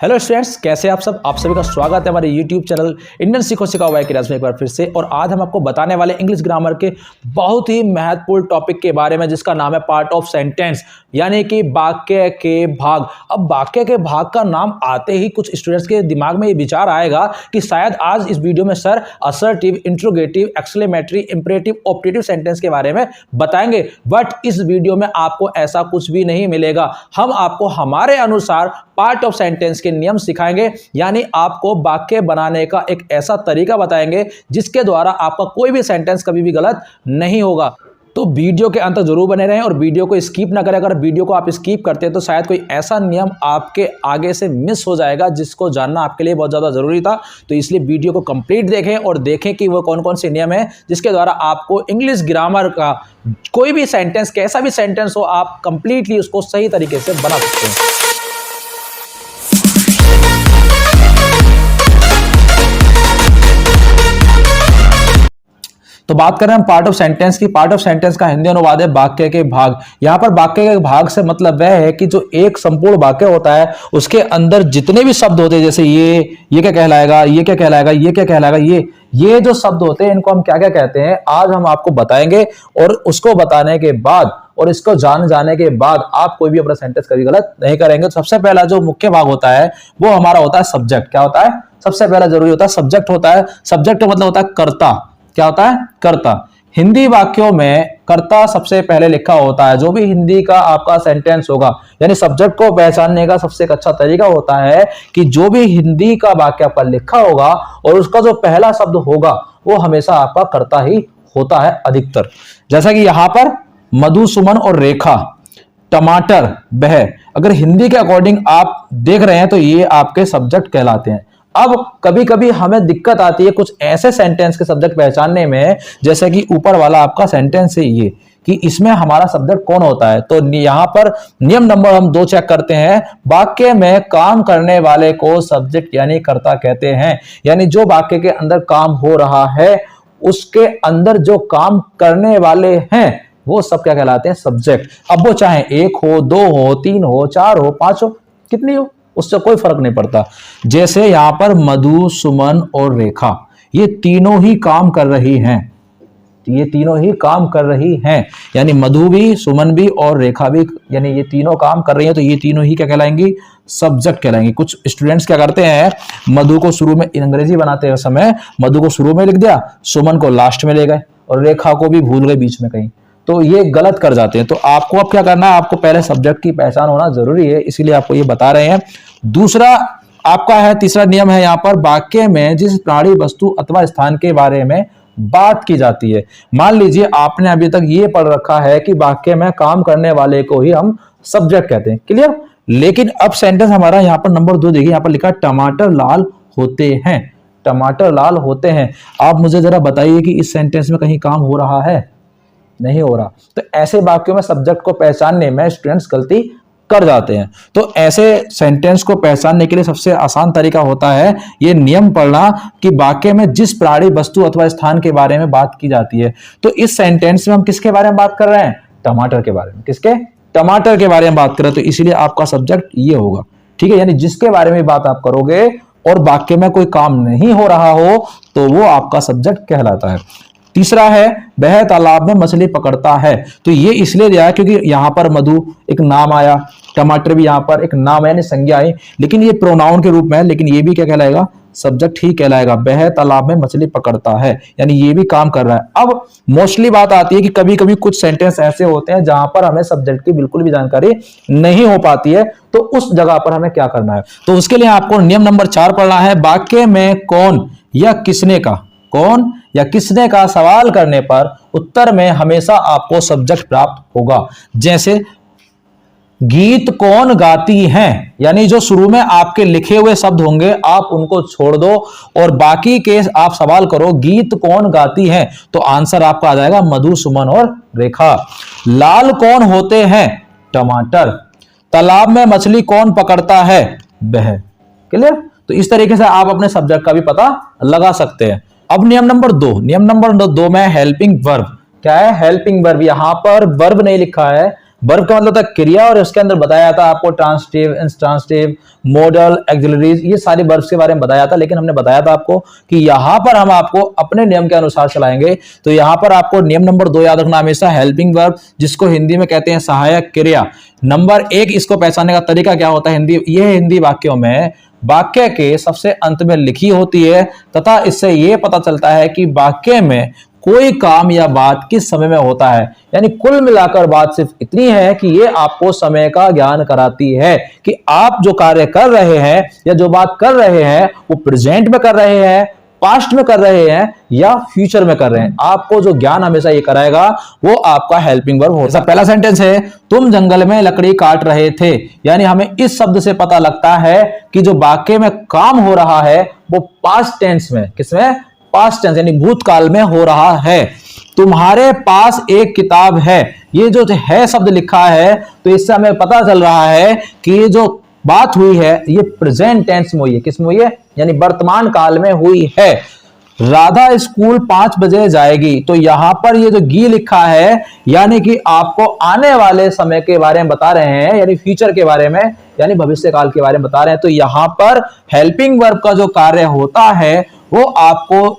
Hello students, कैसे आप सब। आप सभी का स्वागत है हमारे यूट्यूब चैनल इंडियन सीखो सिखाओ वाई क्लास में एक बार फिर से। और आज हम आपको बताने वाले इंग्लिश ग्रामर के बहुत ही महत्वपूर्ण टॉपिक के बारे में, जिसका नाम है पार्ट ऑफ सेंटेंस, यानी कि वाक्य के भाग। अब वाक्य के भाग का नाम आते ही कुछ स्टूडेंट्स के दिमाग में ये विचार आएगा कि शायद आज इस वीडियो में sir assertive, interrogative, exclamatory, imperative, optative sentence के बारे में बताएंगे। बट इस वीडियो में आपको ऐसा कुछ भी नहीं मिलेगा। हम आपको हमारे अनुसार पार्ट ऑफ सेंटेंस के नियम सिखाएंगे, यानी आपको वाक्य बनाने का एक ऐसा तरीका बताएंगे जिसके द्वारा आपका कोई भी सेंटेंस कभी भी गलत नहीं होगा। तो वीडियो के अंत तक जरूर बने रहें और वीडियो को स्किप ना करें। अगर वीडियो को आप स्किप करते हैं तो शायद कोई ऐसा नियम आपके आगे से मिस हो जाएगा जिसको जानना आपके लिए बहुत ज़्यादा ज़रूरी था। तो इसलिए वीडियो को कंप्लीट देखें और देखें कि वो कौन कौन से नियम है जिसके द्वारा आपको इंग्लिश ग्रामर का कोई भी सेंटेंस, कैसा भी सेंटेंस हो, आप कंप्लीटली उसको सही तरीके से बना सकते हैं। तो बात करें हम पार्ट ऑफ सेंटेंस की। पार्ट ऑफ सेंटेंस का हिंदी अनुवाद है वाक्य के भाग। यहां पर वाक्य के भाग से मतलब वह है कि जो एक संपूर्ण वाक्य होता है उसके अंदर जितने भी शब्द होते हैं, जैसे ये क्या कहलाएगा, ये क्या कहलाएगा, ये क्या कहलाएगा, ये जो शब्द होते हैं इनको हम क्या क्या कहते हैं, आज हम आपको बताएंगे। और उसको बताने के बाद और इसको जाने के बाद आप कोई भी अपना सेंटेंस कभी गलत नहीं करेंगे। तो सबसे पहला जो मुख्य भाग होता है वो हमारा होता है सब्जेक्ट। क्या होता है? सबसे पहला जरूरी होता है सब्जेक्ट होता है। सब्जेक्ट मतलब होता है कर्ता। क्या होता है? कर्ता। हिंदी वाक्यों में कर्ता सबसे पहले लिखा होता है। जो भी हिंदी का आपका सेंटेंस होगा, यानी सब्जेक्ट को पहचानने का सबसे अच्छा तरीका होता है कि जो भी हिंदी का वाक्य आपका लिखा होगा और उसका जो पहला शब्द होगा वो हमेशा आपका कर्ता ही होता है अधिकतर। जैसा कि यहां पर मधु, सुमन और रेखा, टमाटर, वह, अगर हिंदी के अकॉर्डिंग आप देख रहे हैं तो ये आपके सब्जेक्ट कहलाते हैं। अब कभी कभी हमें दिक्कत आती है कुछ ऐसे सेंटेंस के सब्जेक्ट पहचानने में, जैसे कि ऊपर वाला आपका सेंटेंस है ये, कि इसमें हमारा सब्जेक्ट कौन होता है। तो यहां पर नियम नंबर हम 2 चेक करते हैं। वाक्य में काम करने वाले को सब्जेक्ट यानी कर्ता कहते हैं। यानी जो वाक्य के अंदर काम हो रहा है उसके अंदर जो काम करने वाले हैं वो सब क्या कहलाते हैं? सब्जेक्ट। अब वो चाहे 1 हो, 2 हो, 3 हो, 4 हो, 5 हो, कितनी हो, उससे कोई फर्क नहीं पड़ता। जैसे यहां पर मधु, सुमन और रेखा, ये तीनों ही काम कर रही हैं। ये तीनों ही काम कर रही हैं, यानी मधु भी, सुमन भी और रेखा भी, यानी ये तीनों काम कर रही हैं। तो ये तीनों ही क्या कहलाएंगी? सब्जेक्ट कहलाएंगी। कुछ स्टूडेंट्स क्या करते हैं, मधु को शुरू में, अंग्रेजी बनाते हुए समय मधु को शुरू में लिख दिया, सुमन को लास्ट में ले गए और रेखा को भी भूल गए बीच में कहीं। तो ये गलत कर जाते हैं। तो आपको अब क्या करना है, आपको पहले सब्जेक्ट की पहचान होना जरूरी है, इसीलिए आपको ये बता रहे हैं। दूसरा आपका है, तीसरा नियम है यहां पर, वाक्य में जिस प्राणी, वस्तु अथवा स्थान के बारे में बात की जाती है। मान लीजिए आपने अभी तक ये पढ़ रखा है कि वाक्य में काम करने वाले को ही हम सब्जेक्ट कहते हैं, क्लियर। लेकिन अब सेंटेंस हमारा यहां पर नंबर 2 देखिए, यहां पर लिखा टमाटर लाल होते हैं। टमाटर लाल होते हैं। आप मुझे जरा बताइए कि इस सेंटेंस में कहीं काम हो रहा है? नहीं हो रहा। तो ऐसे वाक्यों में सब्जेक्ट को पहचानने में स्टूडेंट्स गलती कर जाते हैं। तो ऐसे सेंटेंस को पहचानने के लिए सबसे आसान तरीका होता है ये नियम पढ़ना कि वाक्य में जिस प्राणी, वस्तु अथवा स्थान के बारे में बात की जाती है। तो इस सेंटेंस में हम किसके बारे में बात कर रहे हैं? टमाटर के बारे में। किसके? टमाटर के बारे में बात कर रहे हैं। तो इसीलिए आपका सब्जेक्ट ये होगा, ठीक है। यानी जिसके बारे में बात आप करोगे और वाक्य में कोई काम नहीं हो रहा हो तो वो आपका सब्जेक्ट कहलाता है। तीसरा है, वह तालाब में मछली पकड़ता है। तो ये इसलिए दिया है क्योंकि यहां पर मधु एक नाम आया, टमाटर भी यहां पर एक नाम है, यानी संज्ञा आई, लेकिन ये प्रोनाउन के रूप में है, लेकिन ये भी क्या कहलाएगा? सब्जेक्ट ही कहलाएगा। वह तालाब में मछली पकड़ता है, यानी ये भी काम कर रहा है। अब मोस्टली बात आती है कि कभी कभी कुछ सेंटेंस ऐसे होते हैं जहां पर हमें सब्जेक्ट की बिल्कुल भी जानकारी नहीं हो पाती है, तो उस जगह पर हमें क्या करना है? तो उसके लिए आपको नियम नंबर 4 पढ़ना है। वाक्य में कौन या किसने का, कौन या किसने का सवाल करने पर उत्तर में हमेशा आपको सब्जेक्ट प्राप्त होगा। जैसे गीत कौन गाती हैं, यानी जो शुरू में आपके लिखे हुए शब्द होंगे आप उनको छोड़ दो और बाकी के आप सवाल करो गीत कौन गाती हैं, तो आंसर आपका आ जाएगा मधु, सुमन और रेखा। लाल कौन होते हैं? टमाटर। तालाब में मछली कौन पकड़ता है? वह। क्लियर। तो इस तरीके से आप अपने सब्जेक्ट का भी पता लगा सकते हैं। अब नियम नंबर 2, नियम नंबर 2 में हेल्पिंग वर्ब। क्या है? Helping verb. यहां पर वर्ब नहीं लिखा है, वर्ब का मतलब था क्रिया, और इसके अंदर बताया था आपको ट्रांसिटिव, इंट्रांसिटिव, मॉडल, एक्सिलरीज, ये सारे वर्ब्स के बारे में बताया था। लेकिन हमने बताया था आपको कि यहां पर हम आपको अपने नियम के अनुसार चलाएंगे। तो यहां पर आपको नियम नंबर 2 याद रखना हमेशा, हेल्पिंग वर्ब, जिसको हिंदी में कहते हैं सहायक क्रिया। नंबर 1 इसको पहचानने का तरीका क्या होता है, हिंदी, यह हिंदी वाक्यों में वाक्य के सबसे अंत में लिखी होती है, तथा इससे यह पता चलता है कि वाक्य में कोई काम या बात किस समय में होता है। यानी कुल मिलाकर बात सिर्फ इतनी है कि ये आपको समय का ज्ञान कराती है कि आप जो कार्य कर रहे हैं या जो बात कर रहे हैं वो प्रेजेंट में कर रहे हैं, पास्ट में कर रहे हैं या फ्यूचर में कर रहे हैं। आपको जो ज्ञान हमेशा ये कराएगा वो आपका हेल्पिंग वर्ब होगा। पहला सेंटेंस है, तुम जंगल में लकड़ी काट रहे थे। यानी हमें इस शब्द से पता लगता है कि जो वाक्य में काम हो रहा है वो पास्ट टेंस में, किसमें, पास्ट टेंस यानी भूतकाल में हो रहा है। तुम्हारे पास एक किताब है, ये जो है शब्द लिखा है, तो इससे हमें पता चल रहा है कि ये जो बात हुई है ये प्रेजेंट टेंस में हुई है, किसमें हुई है, यानी वर्तमान काल में हुई है। राधा स्कूल 5 बजे जाएगी, तो यहां पर ये जो गी लिखा है यानी कि आपको आने वाले समय के बारे में बता रहे हैं, यानी फ्यूचर के बारे में, यानी भविष्य काल के बारे में बता रहे हैं। तो यहां पर हेल्पिंग वर्ब का जो कार्य होता है वो आपको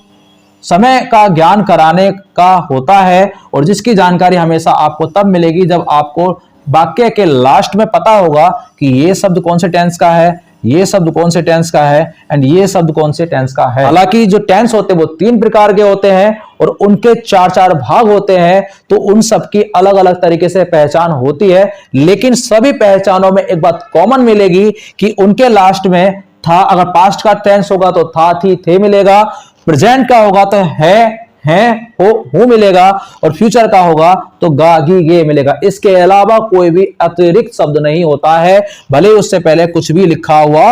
समय का ज्ञान कराने का होता है, और जिसकी जानकारी हमेशा आपको तब मिलेगी जब आपको वाक्य के लास्ट में पता होगा कि ये शब्द कौन से टेंस का है, ये शब्द कौन से टेंस का है, एंड ये शब्द कौन से टेंस का है। हालांकि जो टेंस होते हैं वो 3 प्रकार के होते हैं और उनके 4-4 भाग होते हैं, तो उन सब की अलग अलग तरीके से पहचान होती है। लेकिन सभी पहचानों में एक बात कॉमन मिलेगी कि उनके लास्ट में था, अगर पास्ट का टेंस होगा तो था, थी, थे मिलेगा, प्रेजेंट का होगा तो है, हो मिलेगा, और फ्यूचर का होगा तो गा, गी, गे मिलेगा। इसके अलावा कोई भी अतिरिक्त शब्द नहीं होता है, भले उससे पहले कुछ भी लिखा हुआ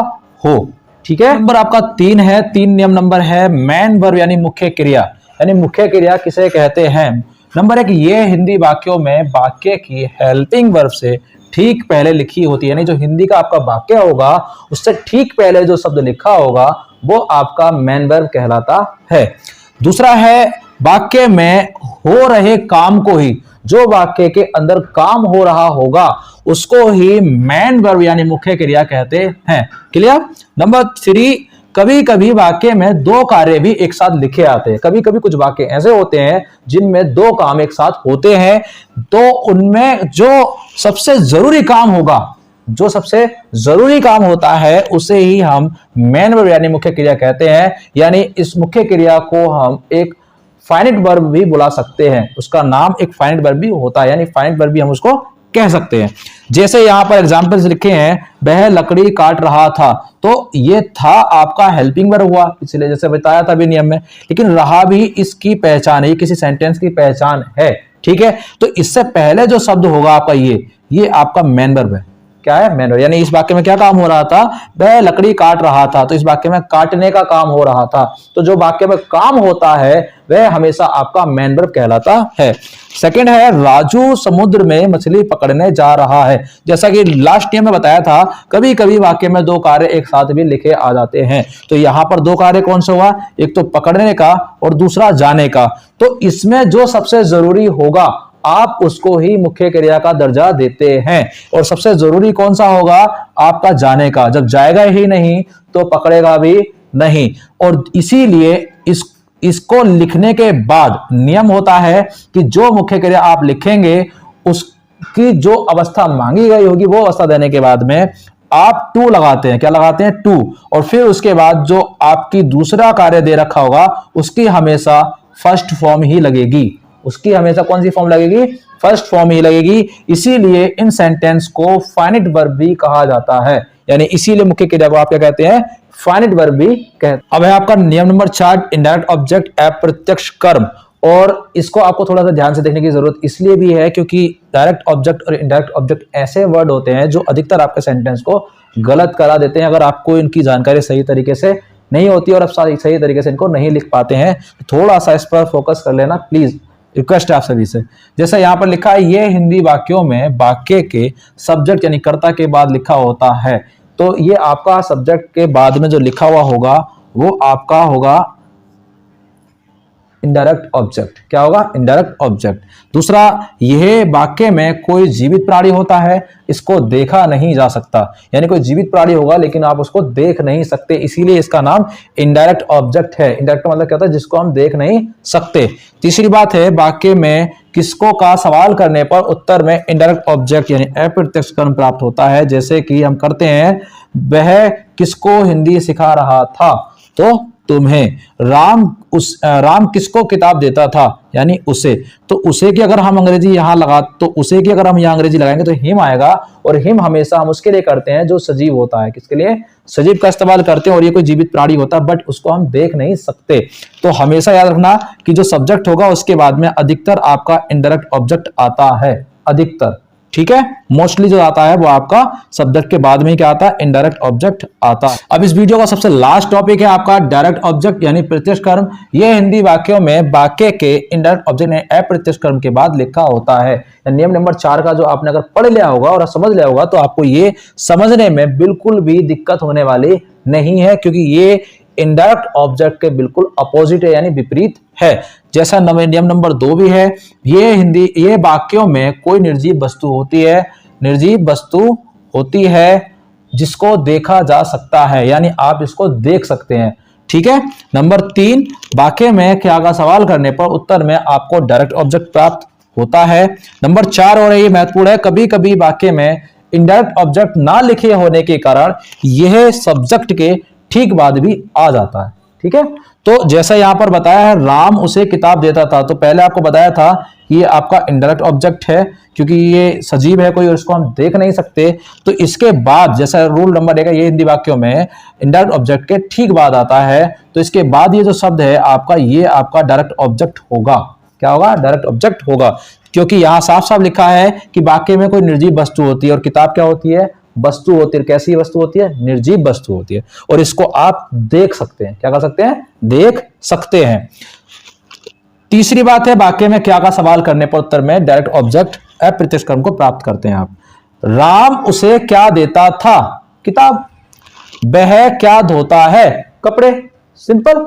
हो। ठीक है, नंबर आपका 3 है। 3 नियम नंबर है मेन वर्ब यानी मुख्य क्रिया। यानी मुख्य क्रिया किसे कहते हैं। नंबर 1, ये हिंदी वाक्यों में वाक्य की हेल्पिंग वर्ब से ठीक पहले लिखी होती है, यानी जो हिंदी का आपका वाक्य होगा उससे ठीक पहले जो शब्द लिखा होगा वो आपका मेन वर्ब कहलाता है। दूसरा है, वाक्य में हो रहे काम को ही, जो वाक्य के अंदर काम हो रहा होगा उसको ही मेन वर्ब यानी मुख्य क्रिया कहते हैं। क्लियर। नंबर 3, कभी कभी वाक्य में 2 कार्य भी एक साथ लिखे आते हैं। कभी कभी कुछ वाक्य ऐसे होते हैं जिनमें 2 काम एक साथ होते हैं, तो उनमें जो सबसे जरूरी काम होगा, जो सबसे जरूरी काम होता है उसे ही हम मेन वर्ब यानी मुख्य क्रिया कहते हैं। यानी इस मुख्य क्रिया को हम एक फाइनाइट वर्ब भी बुला सकते हैं, उसका नाम एक फाइनाइट वर्ब भी होता है, यानी फाइनाइट वर्ब भी हम उसको कह सकते हैं। जैसे यहां पर एग्जांपल्स लिखे हैं, वह लकड़ी काट रहा था, तो ये था आपका हेल्पिंग वर्ब हुआ, इसलिए जैसे बताया था भी नियम में। लेकिन रहा भी इसकी पहचान है, किसी सेंटेंस की पहचान है। ठीक है, तो इससे पहले जो शब्द होगा आपका ये आपका मेन वर्ब है। क्या है, मेन वर्ब। यानी इस वाक्य में क्या काम हो रहा था, वह लकड़ी काट रहा था, तो इस वाक्य में काटने का काम हो रहा था। तो जो वाक्य में काम होता है वह हमेशा आपका मेन वर्ब कहलाता है। सेकंड है, राजू समुद्र में मछली पकड़ने जा रहा है। जैसा कि लास्ट टाइम में बताया था, कभी कभी वाक्य में 2 कार्य एक साथ भी लिखे आ जाते हैं। तो यहां पर 2 कार्य कौन सा हुआ, एक तो पकड़ने का और दूसरा जाने का। तो इसमें जो सबसे जरूरी होगा आप उसको ही मुख्य क्रिया का दर्जा देते हैं, और सबसे जरूरी कौन सा होगा, आपका जाने का। जब जाएगा ही नहीं तो पकड़ेगा भी नहीं, और इसीलिए इसको लिखने के बाद नियम होता है कि जो मुख्य क्रिया आप लिखेंगे उसकी जो अवस्था मांगी गई होगी वो अवस्था देने के बाद में आप टू लगाते हैं। क्या लगाते हैं, टू। और फिर उसके बाद जो आपकी दूसरा कार्य दे रखा होगा उसकी हमेशा फर्स्ट फॉर्म ही लगेगी। उसकी हमेशा कौन सी फॉर्म लगेगी, फर्स्ट फॉर्म ही लगेगी। इसीलिए इन सेंटेंस को फाइनाइट वर्ब भी कहा जाता है, यानी इसीलिए मुख्य क्रिया को आप क्या कहते हैं, फाइनाइट वर्ब भी कहते हैं। अब है आपका नियम नंबर 4, इनडायरेक्ट ऑब्जेक्ट अप्रत्यक्ष कर्म। और इसको आपको थोड़ा सा ध्यान से देखने की जरूरत इसलिए भी है क्योंकि डायरेक्ट ऑब्जेक्ट और इनडायरेक्ट ऑब्जेक्ट ऐसे वर्ड होते हैं जो अधिकतर आपके सेंटेंस को गलत करा देते हैं। अगर आपको इनकी जानकारी सही तरीके से नहीं होती और आप सही तरीके से इनको नहीं लिख पाते हैं, तो थोड़ा सा इस पर फोकस कर लेना प्लीज, रिक्वेस्ट है आप सभी से। जैसा यहाँ पर लिखा है, ये हिंदी वाक्यों में वाक्य के सब्जेक्ट यानी कर्ता के बाद लिखा होता है। तो ये आपका सब्जेक्ट के बाद में जो लिखा हुआ होगा वो आपका होगा इनडायरेक्ट ऑब्जेक्ट। क्या होगा? Indirect object. दूसरा, यह वाक्य में कोई जीवित प्राणी होता है, इसको देखा नहीं जा सकता, यानी कोई जीवित प्राणी होगा लेकिन आप उसको देख नहीं सकते, इसीलिए इसका नाम इनडायरेक्ट ऑब्जेक्ट है। इनडायरेक्ट मतलब क्या होता है? जिसको हम देख नहीं सकते। तीसरी बात है, वाक्य में किसको का सवाल करने पर उत्तर में इनडायरेक्ट ऑब्जेक्ट यानी अप्रत्यक्ष कर्म प्राप्त होता है। जैसे कि हम करते हैं, वह किसको हिंदी सिखा रहा था? तो तुम्हें। राम किसको किताब देता था? यानी उसे। तो उसे की अगर हम अंग्रेजी यहां लगा, तो उसे की अगर हम यहां अंग्रेजी लगाएंगे तो हिम आएगा, और हिम हमेशा हम उसके लिए करते हैं जो सजीव होता है। किसके लिए? सजीव का इस्तेमाल करते हैं, और ये कोई जीवित प्राणी होता है बट उसको हम देख नहीं सकते। तो हमेशा याद रखना कि जो सब्जेक्ट होगा उसके बाद में अधिकतर आपका इनडायरेक्ट ऑब्जेक्ट आता है, अधिकतर। ठीक है, मोस्टली जो आता है वो आपका सब्जेक्ट के बाद में ही क्या आता है? इनडायरेक्ट ऑब्जेक्ट आता है। अब इस वीडियो का सबसे लास्ट टॉपिक है आपका डायरेक्ट ऑब्जेक्ट यानी प्रत्यक्ष कर्म। यह हिंदी वाक्यों में वाक्य के इनडायरेक्ट ऑब्जेक्ट यानी अप्रत्यक्ष कर्म के बाद लिखा होता है। नियम नंबर 4 का जो आपने अगर पढ़ लिया होगा और समझ लिया होगा तो आपको ये समझने में बिल्कुल भी दिक्कत होने वाली नहीं है, क्योंकि ये इनडायरेक्ट ऑब्जेक्ट के बिल्कुल अपोजिट है, यानी विपरीत है। जैसा नियम नंबर 2 भी है, ये वाक्यों में कोई निर्जीव वस्तु होती है, निर्जीव वस्तु होती है जिसको देखा जा सकता है, यानी आप इसको देख सकते हैं। ठीक है। नंबर 3, वाक्य में क्या का सवाल करने पर उत्तर में आपको डायरेक्ट ऑब्जेक्ट प्राप्त होता है। नंबर 4 और ये महत्वपूर्ण है, कभी कभी वाक्य में इनडायरेक्ट ऑब्जेक्ट ना लिखे होने के कारण यह सब्जेक्ट के ठीक बाद भी आ जाता है। ठीक है। तो जैसा यहां पर बताया है, राम उसे किताब देता था, तो पहले आपको बताया था कि ये आपका इनडायरेक्ट ऑब्जेक्ट है क्योंकि ये सजीव है कोई और इसको हम देख नहीं सकते। तो इसके बाद जैसा रूल नंबर 1 है, ये हिंदी वाक्यों में इनडायरेक्ट ऑब्जेक्ट के ठीक बाद आता है, तो इसके बाद ये जो शब्द है आपका, ये आपका डायरेक्ट ऑब्जेक्ट होगा। क्या होगा? डायरेक्ट ऑब्जेक्ट होगा, क्योंकि यहां साफ साफ लिखा है कि वाक्य में कोई निर्जीव वस्तु होती है, और किताब क्या होती है? वस्तु होती है। कैसी वस्तु होती है? निर्जीव वस्तु होती है, और इसको आप देख सकते हैं। क्या कर सकते हैं? देख सकते हैं। तीसरी बात है, वाक्य में क्या का सवाल करने पर उत्तर में डायरेक्ट ऑब्जेक्ट अप्रत्यक्ष कर्म को प्राप्त करते हैं आप। राम उसे क्या देता था? किताब। वह क्या धोता है? कपड़े। सिंपल।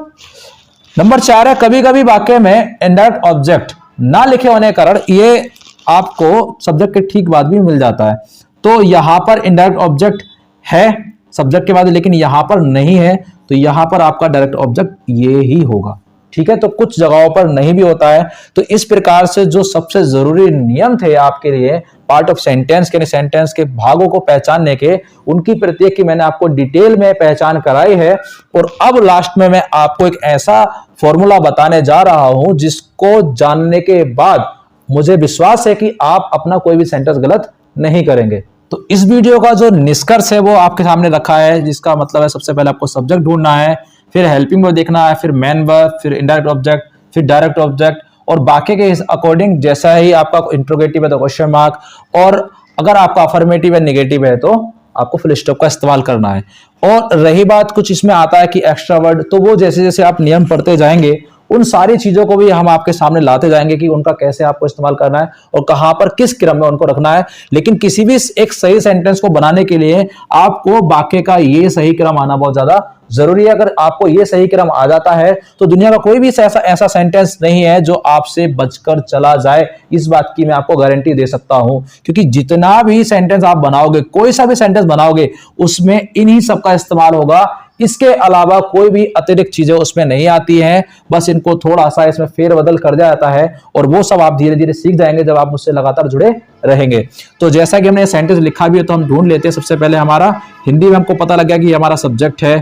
नंबर 4 है, कभी कभी वाक्य में इनडायरेक्ट ऑब्जेक्ट ना लिखे होने के कारण ये आपको सब्जेक्ट के ठीक बाद भी मिल जाता है। तो यहां पर इनडायरेक्ट ऑब्जेक्ट है सब्जेक्ट के बाद, लेकिन यहां पर नहीं है, तो यहां पर आपका डायरेक्ट ऑब्जेक्ट ये ही होगा। ठीक है। तो कुछ जगहों पर नहीं भी होता है। तो इस प्रकार से जो सबसे जरूरी नियम थे आपके लिए पार्ट ऑफ सेंटेंस के, सेंटेंस के भागों को पहचानने के, उनकी प्रत्येक की मैंने आपको डिटेल में पहचान कराई है। और अब लास्ट में मैं आपको एक ऐसा फॉर्मूला बताने जा रहा हूं जिसको जानने के बाद मुझे विश्वास है कि आप अपना कोई भी सेंटेंस गलत नहीं करेंगे। तो इस वीडियो का जो निष्कर्ष है वो आपके सामने रखा है, जिसका मतलब है सबसे पहले आपको सब्जेक्ट ढूंढना है, फिर हेल्पिंग वर्ब देखना है, फिर मेन वर्ब, फिर इनडायरेक्ट ऑब्जेक्ट, फिर डायरेक्ट ऑब्जेक्ट, और बाकी के अकॉर्डिंग जैसा ही आपका इंट्रोगेटिव है तो क्वेश्चन मार्क, और अगर आपका अफर्मेटिव है नेगेटिव है तो आपको फुल स्टॉप का इस्तेमाल करना है। और रही बात कुछ इसमें आता है कि एक्स्ट्रा वर्ड, तो वो जैसे जैसे आप नियम पढ़ते जाएंगे उन सारी चीजों को भी हम आपके सामने लाते जाएंगे कि उनका कैसे आपको इस्तेमाल करना है और कहां पर किस क्रम में उनको रखना है। लेकिन किसी भी एक सही सेंटेंस को बनाने के लिए आपको वाक्य का ये सही क्रम आना बहुत ज्यादा जरूरी है। अगर आपको ये सही क्रम आ जाता है तो दुनिया का कोई भी ऐसा सेंटेंस नहीं है जो आपसे बचकर चला जाए। इस बात की मैं आपको गारंटी दे सकता हूं, क्योंकि जितना भी सेंटेंस आप बनाओगे, कोई सा भी सेंटेंस बनाओगे, उसमें इन्हीं सब का इस्तेमाल होगा। इसके अलावा कोई भी अतिरिक्त चीजें उसमें नहीं आती हैं, बस इनको थोड़ा सा इसमें फेरबदल कर दिया जाता है, और वो सब आप धीरे धीरे सीख जाएंगे जब आप मुझसे लगातार जुड़े रहेंगे। तो जैसा कि हमने सेंटेंस लिखा भी है तो हम ढूंढ लेते हैं। सबसे पहले हमारा हिंदी में हमको पता लग गया कि हमारा सब्जेक्ट है।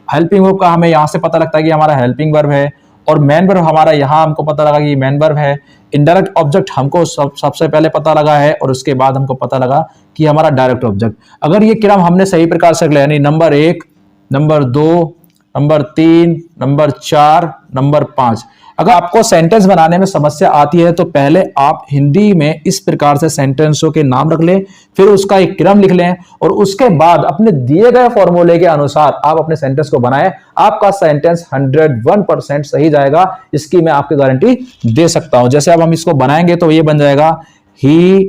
हेल्पिंग वर्ब का हमें यहां से पता लगता है कि हमारा हेल्पिंग वर्ब है, और मेन वर्ब हमारा यहां हमको पता लगा कि मेन वर्ब है। इनडायरेक्ट ऑब्जेक्ट हमको सबसे पहले पता लगा है, और उसके बाद हमको पता लगा कि हमारा डायरेक्ट ऑब्जेक्ट। अगर ये क्रम हमने सही प्रकार से यानी number 1, number 2, number 3, number 4, number 5, अगर आपको सेंटेंस बनाने में समस्या आती है तो पहले आप हिंदी में इस प्रकार से सेंटेंसों के नाम रख लें, फिर उसका एक क्रम लिख लें, और उसके बाद अपने दिए गए फॉर्मूले के अनुसार आप अपने सेंटेंस को बनाएं। आपका सेंटेंस 101% सही जाएगा, इसकी मैं आपकी गारंटी दे सकता हूं। जैसे अब हम इसको बनाएंगे तो ये बन जाएगा, he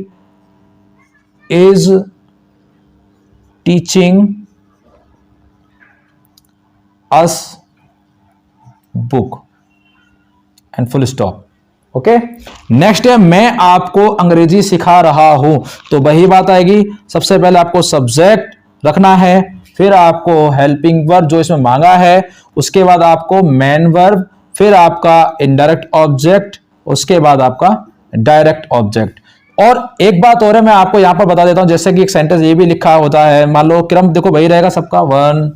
is teaching us book. And full stop. Okay, next है मैं आपको अंग्रेजी सिखा रहा हूं, तो वही बात आएगी। सबसे पहले आपको सब्जेक्ट रखना है, फिर आपको हेल्पिंग वर्ब जो इसमें मांगा है, उसके बाद आपको मेन वर्ब, फिर आपका इनडायरेक्ट ऑब्जेक्ट, उसके बाद आपका डायरेक्ट ऑब्जेक्ट। और एक बात और है, मैं आपको यहां पर बता देता हूं, जैसे कि एक सेंटेंस ये भी लिखा होता है, मान लो क्रम देखो वही रहेगा सबका, 1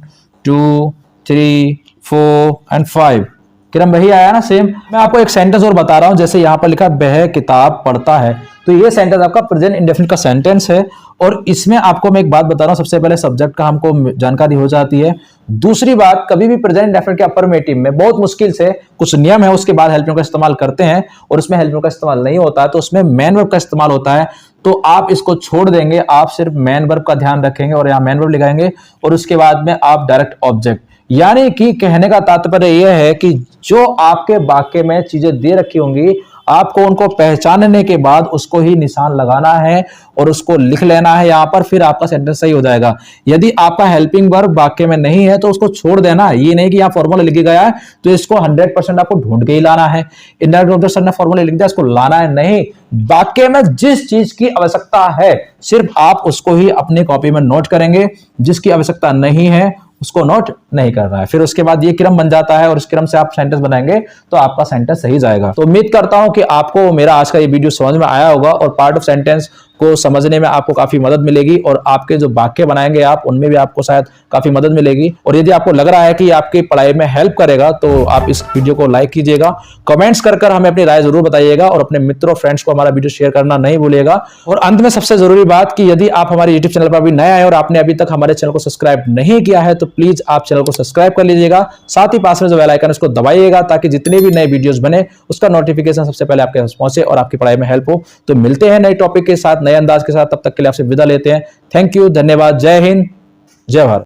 2 3 4 एंड 5, क्रम वही आया ना सेम। मैं आपको एक सेंटेंस और बता रहा हूं, जैसे यहां पर लिखा वह किताब पढ़ता है, तो ये सेंटेंस आपका प्रेजेंट इंडेफिनिट का सेंटेंस है। और इसमें आपको मैं एक बात बता रहा हूं, सबसे पहले सब्जेक्ट का हमको जानकारी हो जाती है। दूसरी बात, कभी भी प्रेजेंट इंडेफिनिट के अफर्मेटिव में बहुत मुश्किल से कुछ नियम है, उसके बाद हेल्पिंग का इस्तेमाल करते हैं, और उसमें हेल्पिंग का इस्तेमाल नहीं होता है, तो उसमें मेन वर्ब का इस्तेमाल होता है। तो आप इसको छोड़ देंगे, आप सिर्फ मेन वर्ब का ध्यान रखेंगे और यहां मेन वर्ब लिखाएंगे, और उसके बाद में आप डायरेक्ट ऑब्जेक्ट। यानी कि कहने का तात्पर्य यह है कि जो आपके वाक्य में चीजें दे रखी होंगी, आपको उनको पहचानने के बाद उसको ही निशान लगाना है और उसको लिख लेना है यहां पर, फिर आपका सेंटेंस सही हो जाएगा। यदि आपका हेल्पिंग वर्ब वाक्य में नहीं है तो उसको छोड़ देना, ये नहीं कि यहां फॉर्मूला लिख गया है तो इसको 100% आपको ढूंढ के ही लाना है। इनडायरेक्ट ऑब्जेक्ट सर ने फॉर्मूला लिख दिया, इसको लाना है नहीं। वाक्य में जिस चीज की आवश्यकता है सिर्फ आप उसको ही अपनी कॉपी में नोट करेंगे, जिसकी आवश्यकता नहीं है उसको नोट नहीं करना है। फिर उसके बाद ये क्रम बन जाता है और इस क्रम से आप सेंटेंस बनाएंगे तो आपका सेंटेंस सही जाएगा। तो उम्मीद करता हूं कि आपको मेरा आज का ये वीडियो समझ में आया होगा और पार्ट ऑफ सेंटेंस को समझने में आपको काफी मदद मिलेगी, और आपके जो वाक्य बनाएंगे आप उनमें भी आपको शायद काफी मदद मिलेगी। और यदि आपको लग रहा है कि आपकी पढ़ाई में हेल्प करेगा तो आप इस वीडियो को लाइक कीजिएगा, कमेंट्स कर हमें अपनी राय जरूर बताइएगा, और अपने मित्रों फ्रेंड्स को हमारा वीडियो शेयर करना नहीं भूलिएगा। और अंत में सबसे जरूरी बात कि यदि आप हमारे यूट्यूब चैनल पर अभी नए आए और आपने अभी तक हमारे चैनल को सब्सक्राइब नहीं किया है तो प्लीज आप चैनल को सब्सक्राइब कर लीजिएगा, साथ ही पास में जो बेल आइकन उसको दबाइएगा, ताकि जितने भी नए वीडियोस बने उसका नोटिफिकेशन सबसे पहले आपके पास पहुंचे और आपकी पढ़ाई में हेल्प हो। तो मिलते हैं नए टॉपिक के साथ, नए अंदाज के साथ, तब तक के लिए आपसे विदा लेते हैं। थैंक यू, धन्यवाद, जय हिंद, जय भारत।